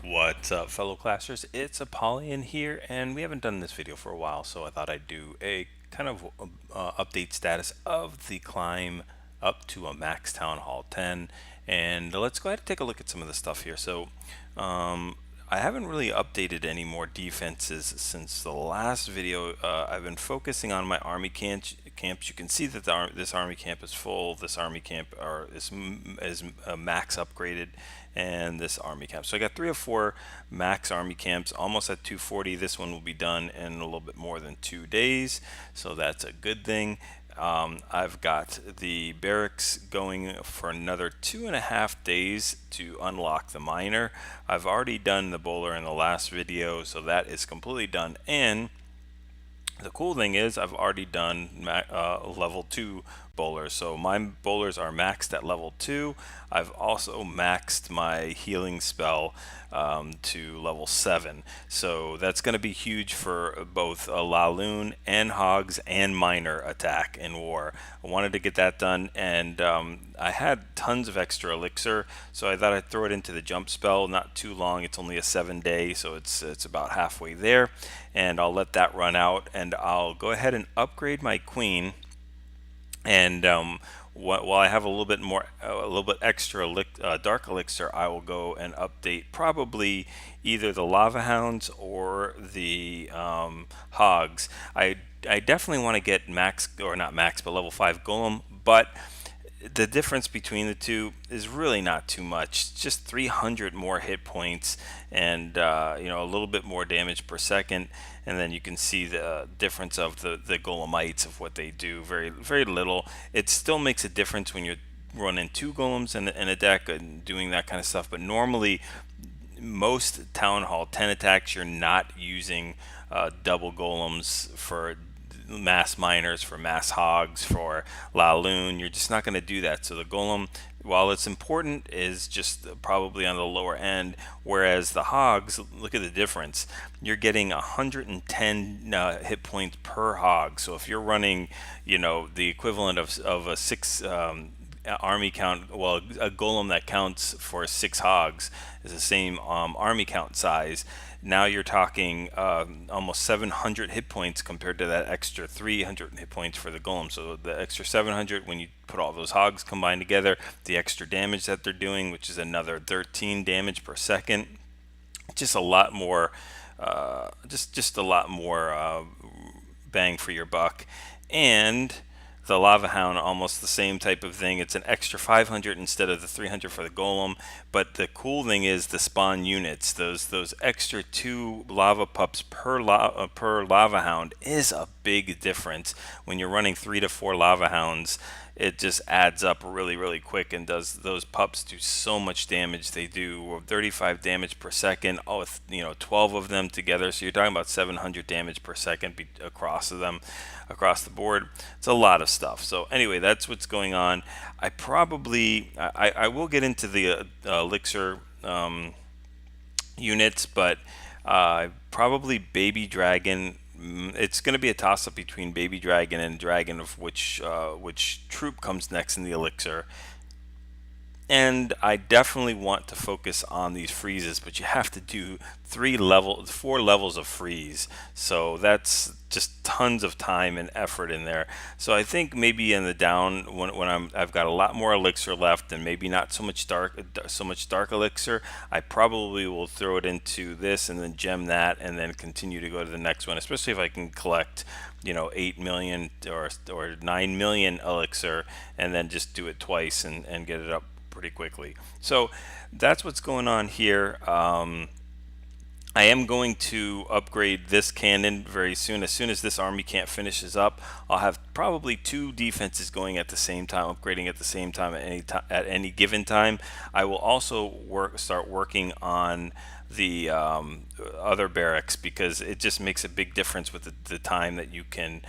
What's up, fellow classers? It's Apollyon here, and we haven't done this video for a while, so I thought I'd do a kind of update status of the climb up to a Max Town Hall 10. And let's go ahead and take a look at some of the stuff here. I haven't really updated any more defenses since the last video. I've been focusing on my army camps. You can see that this army camp is full. This army camp is max upgraded, and this army camp. So I got 3 or 4 max army camps, almost at 240. This one will be done in a little bit more than 2 days, so that's a good thing. I've got the barracks going for another 2.5 days to unlock the miner. I've already done the bowler in the last video, so that is completely done. And the cool thing is I've already done level 2 bowlers, so my bowlers are maxed at level 2. I've also maxed my healing spell to level 7, so that's going to be huge for both Laloon and Hogs and Miner attack in war. I wanted to get that done, and I had tons of extra elixir, so I thought I'd throw it into the jump spell. Not too long, it's only a 7-day, so it's about halfway there, and I'll let that run out, and I'll go ahead and upgrade my queen. And while I have a little bit extra dark elixir, I will go and update probably either the lava hounds or the hogs. I definitely want to get max, or not max, but level 5 golem, but the difference between the two is really not too much. It's just 300 more hit points, and a little bit more damage per second, and then you can see the difference of the golemites of what they do. Very little. It still makes a difference when you're running 2 golems in a deck and doing that kind of stuff, but normally most Town Hall 10 attacks you're not using double golems for mass miners, for mass hogs, for Laloon. You're just not going to do that. So the golem, while it's important, is just probably on the lower end, whereas the hogs, look at the difference. You're getting 110 hit points per hog. So if you're running, the equivalent of a 6 army count, well, a golem that counts for 6 hogs is the same army count size. Now you're talking almost 700 hit points compared to that extra 300 hit points for the golem. So the extra 700, when you put all those hogs combined together, the extra damage that they're doing, which is another 13 damage per second, just a lot more, just a lot more bang for your buck. And the Lava Hound, almost the same type of thing. It's an extra 500 instead of the 300 for the golem. But the cool thing is the spawn units. Those extra 2 lava pups per Lava Hound is a big difference. When you're running 3 to 4 Lava Hounds, it just adds up really quick, and those pups do so much damage. They do 35 damage per second. 12 of them together, so you're talking about 700 damage per second across the board. It's a lot of stuff. So anyway, that's what's going on. I will get into the elixir units, but probably Baby Dragon. It's going to be a toss-up between Baby Dragon and Dragon of which troop comes next in the elixir. And I definitely want to focus on these freezes, but you have to do 4 levels of freeze. So that's just tons of time and effort in there. So I think maybe in the down, when I've got a lot more elixir left, and maybe not so much dark elixir, I probably will throw it into this and then gem that, and then continue to go to the next one. Especially if I can collect 8 million or 9 million elixir, and then just do it twice and get it up pretty quickly. So that's what's going on here. I am going to upgrade this cannon very soon. As soon as this army camp finishes up, I'll have probably 2 defenses going at the same time, upgrading at the same time at any given time. I will also start working on the other barracks, because it just makes a big difference with the time that you can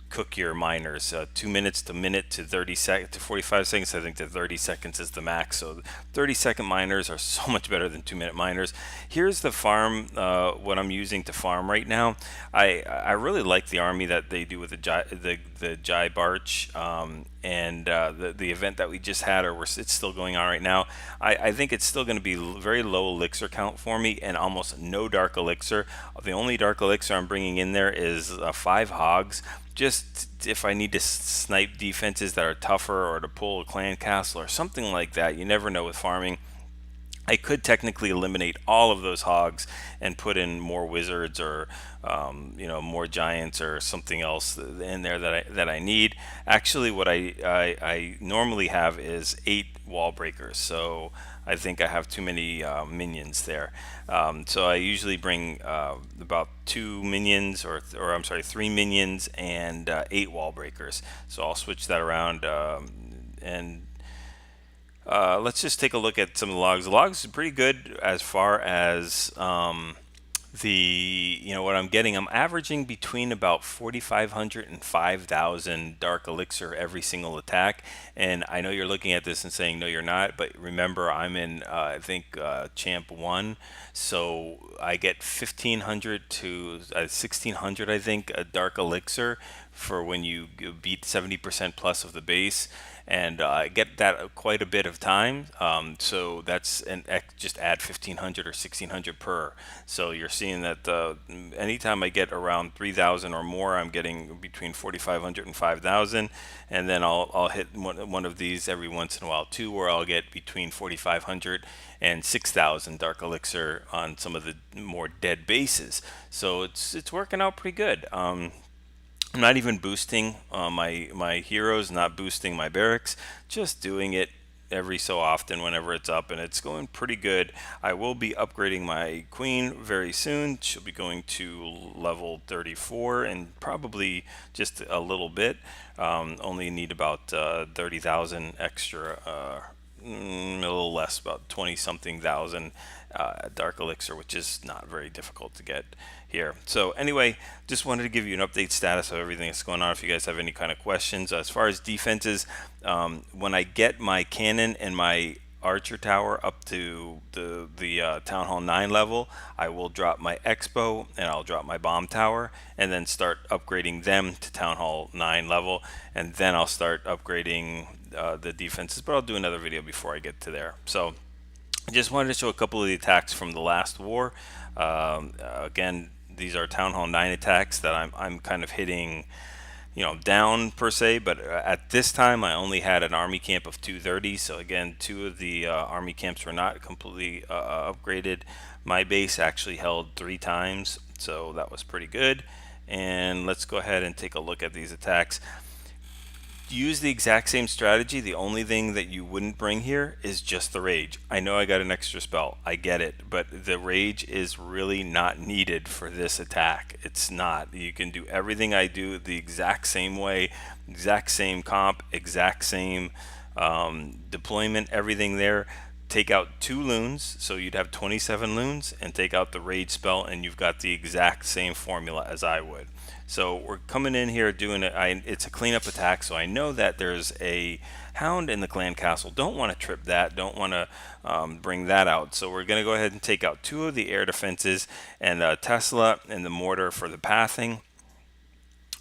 cook your miners. 2 minutes to minute to 30 seconds to 45 seconds. I think that 30 seconds is the max. So 30-second miners are so much better than 2-minute miners. Here's the farm, what I'm using to farm right now. I really like the army that they do with the Jai Barch. and the event that we just had, or it's still going on right now, I think it's still going to be very low elixir count for me and almost no dark elixir. The only dark elixir I'm bringing in there is 5 hogs, just if I need to snipe defenses that are tougher, or to pull a clan castle or something like that. You never know with farming. I could technically eliminate all of those hogs and put in more wizards, or more giants or something else in there that I need. Actually, what I normally have is 8 wall breakers, so I think I have too many minions there. So I usually bring about 2 minions, or I'm sorry, 3 minions and 8 wall breakers. So I'll switch that around, and let's just take a look at some of the logs. The logs are pretty good as far as what I'm getting. I'm averaging between about 4,500 and 5,000 dark elixir every single attack. And I know you're looking at this and saying, no, you're not. But remember, I'm in, I think, Champ 1. So I get 1,500 to 1,600, I think, a dark elixir for when you beat 70% plus of the base, and get that quite a bit of time. So that's just add 1,500 or 1,600 per. So you're seeing that anytime I get around 3,000 or more, I'm getting between 4,500 and 5,000, and then I'll hit one of these every once in a while too, where I'll get between 4,500 and 6,000 dark elixir on some of the more dead bases. So it's working out pretty good. I'm not even boosting my heroes, not boosting my barracks, just doing it every so often whenever it's up, and it's going pretty good. I will be upgrading my queen very soon. She'll be going to level 34 and probably just a little bit. Only need about 30,000 extra, a little less, about 20 something thousand dark elixir, which is not very difficult to get here. So anyway, just wanted to give you an update status of everything that's going on if you guys have any kind of questions. As far as defenses, when I get my cannon and my archer tower up to the Town Hall 9 level, I will drop my expo and I'll drop my bomb tower, and then start upgrading them to Town Hall 9 level, and then I'll start upgrading the defenses, but I'll do another video before I get to there. So I just wanted to show a couple of the attacks from the last war. Again, these are Town Hall 9 attacks that I'm kind of hitting, down per se, but at this time I only had an army camp of 230. So again, 2 of the army camps were not completely upgraded. My base actually held 3 times, so that was pretty good. And let's go ahead and take a look at these attacks. Use the exact same strategy. The only thing that you wouldn't bring here is just the rage. I know I got an extra spell, I get it, but the rage is really not needed for this attack. It's not. You can do everything I do the exact same way, exact same comp, exact same deployment, everything there. Take out 2 loons, so you'd have 27 loons, and take out the rage spell, and you've got the exact same formula as I would. So we're coming in here doing it. It's a cleanup attack, so I know that there's a hound in the clan castle. Don't want to trip that. Don't want to bring that out. So we're going to go ahead and take out 2 of the air defenses, and Tesla and the mortar for the pathing.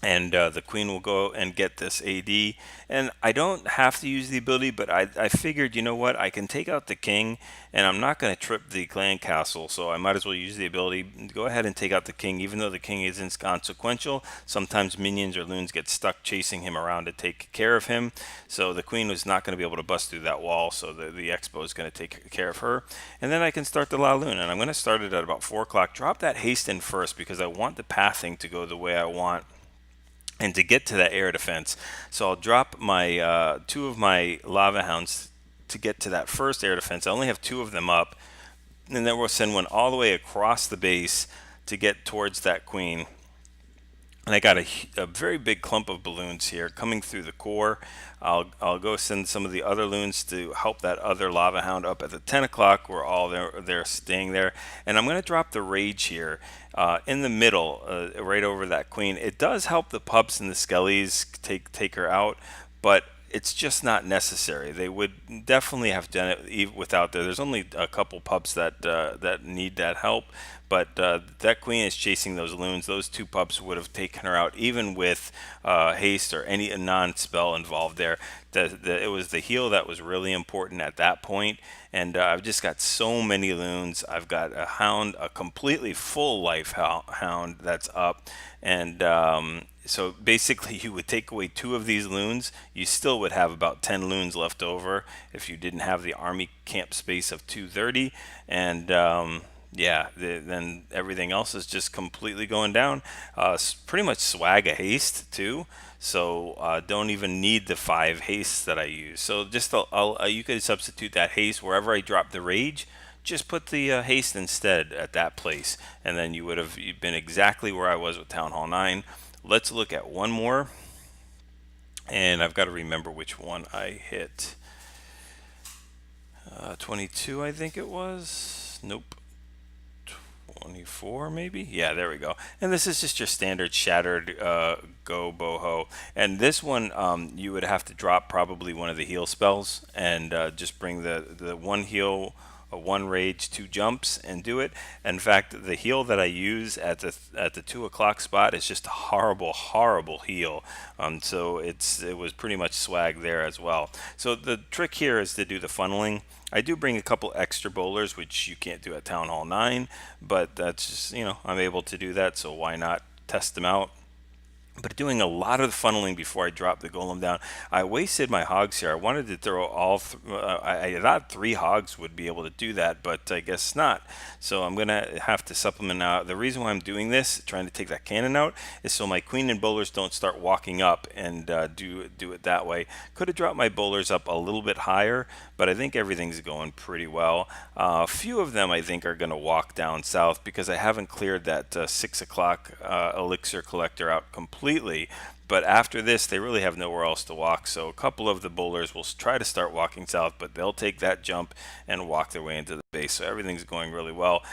And the queen will go and get this AD, and I don't have to use the ability, but I figured, you know what, I can take out the king, and I'm not going to trip the clan castle, so I might as well use the ability. Go ahead and take out the king, even though the king is inconsequential. Sometimes minions or loons get stuck chasing him around to take care of him, so the queen was not going to be able to bust through that wall, so the expo is going to take care of her. And then I can start the La Lune, and I'm going to start it at about 4 o'clock. Drop that haste in first, because I want the pathing to go the way I want and to get to that air defense. So I'll drop my 2 of my lava hounds to get to that first air defense. I only have 2 of them up, and then we'll send one all the way across the base to get towards that queen. And I got a very big clump of balloons here coming through the core. I'll go send some of the other loons to help that other lava hound up at the 10 o'clock. We're all they're staying there. And I'm going to drop the rage here in the middle, right over that queen. It does help the pups and the skellies take her out, but it's just not necessary. They would definitely have done it without there. There's only a couple pups that need that help, but that queen is chasing those loons. Those 2 pups would have taken her out even with haste or any non-spell involved there. it was the heal that was really important at that point. And I've just got so many loons. I've got a hound, a completely full life hound that's up, and so basically, you would take away 2 of these loons, you still would have about 10 loons left over if you didn't have the army camp space of 230. And yeah, then everything else is just completely going down. Pretty much swag a haste too. So don't even need the 5 hastes that I use. So just you could substitute that haste wherever I drop the rage. Just put the haste instead at that place, and then you would have been exactly where I was with Town Hall 9. Let's look at one more, and I've got to remember which one I hit. 22, I think it was. Nope. 24 maybe. Yeah, there we go. And this is just your standard shattered go boho, and this one you would have to drop probably one of the heal spells and just bring the one heal, a 1 rage, 2 jumps, and do it. In fact, the heal that I use at the 2 o'clock spot is just a horrible heal. So it was pretty much swag there as well. So the trick here is to do the funneling. I do bring a couple extra bowlers, which you can't do at Town Hall 9, but that's just, I'm able to do that, so why not test them out? But doing a lot of the funneling before I drop the golem down. I wasted my hogs here. I wanted to throw I thought 3 hogs would be able to do that, but I guess not. So I'm gonna have to supplement out. The reason why I'm doing this, trying to take that cannon out, is so my queen and bowlers don't start walking up and do it that way. Could have dropped my bowlers up a little bit higher, but I think everything's going pretty well. A few of them I think are gonna walk down south because I haven't cleared that 6 o'clock elixir collector out completely. But after this, they really have nowhere else to walk. So a couple of the bowlers will try to start walking south, but they'll take that jump and walk their way into the base. So everything's going really well.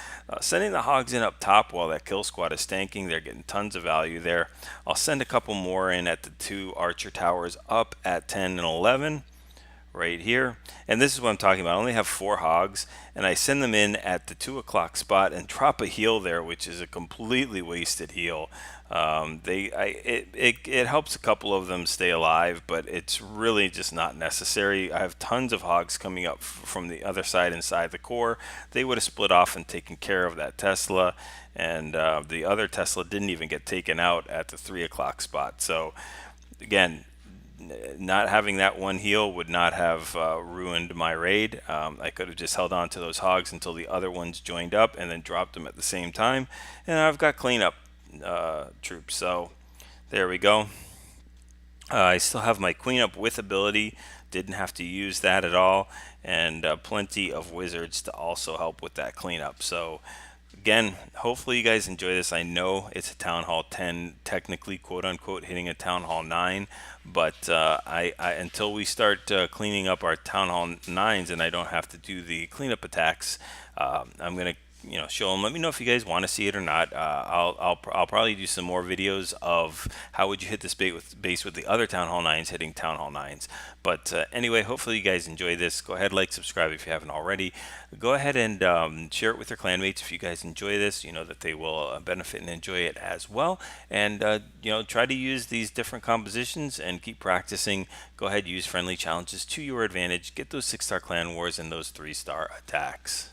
Sending the hogs in up top while that kill squad is tanking, they're getting tons of value there. I'll send a couple more in at the 2 archer towers up at 10 and 11. Right here, and this is what I'm talking about. I only have 4 hogs, and I send them in at the 2 o'clock spot and drop a heal there, which is a completely wasted heal. It helps a couple of them stay alive, but it's really just not necessary. I have tons of hogs coming up from the other side inside the core. They would have split off and taken care of that Tesla, and the other Tesla didn't even get taken out at the 3 o'clock spot. So again, not having that 1 heal would not have ruined my raid. I could have just held on to those hogs until the other ones joined up and then dropped them at the same time. And I've got cleanup troops. So there we go. I still have my queen up with ability. Didn't have to use that at all. And plenty of wizards to also help with that cleanup. So again, hopefully you guys enjoy this. I know it's a Town Hall 10, technically, quote unquote, hitting a Town Hall 9, but until we start cleaning up our Town Hall 9s and I don't have to do the cleanup attacks, I'm gonna show them. Let me know if you guys want to see it or not. I'll probably do some more videos of how would you hit this base with the other Town Hall 9s hitting Town Hall 9s. But anyway, hopefully you guys enjoy this. Go ahead, like, subscribe if you haven't already. Go ahead and share it with your clanmates if you guys enjoy this. You know that they will benefit and enjoy it as well. And try to use these different compositions and keep practicing. Go ahead, use friendly challenges to your advantage. Get those 6-star clan wars and those 3-star attacks.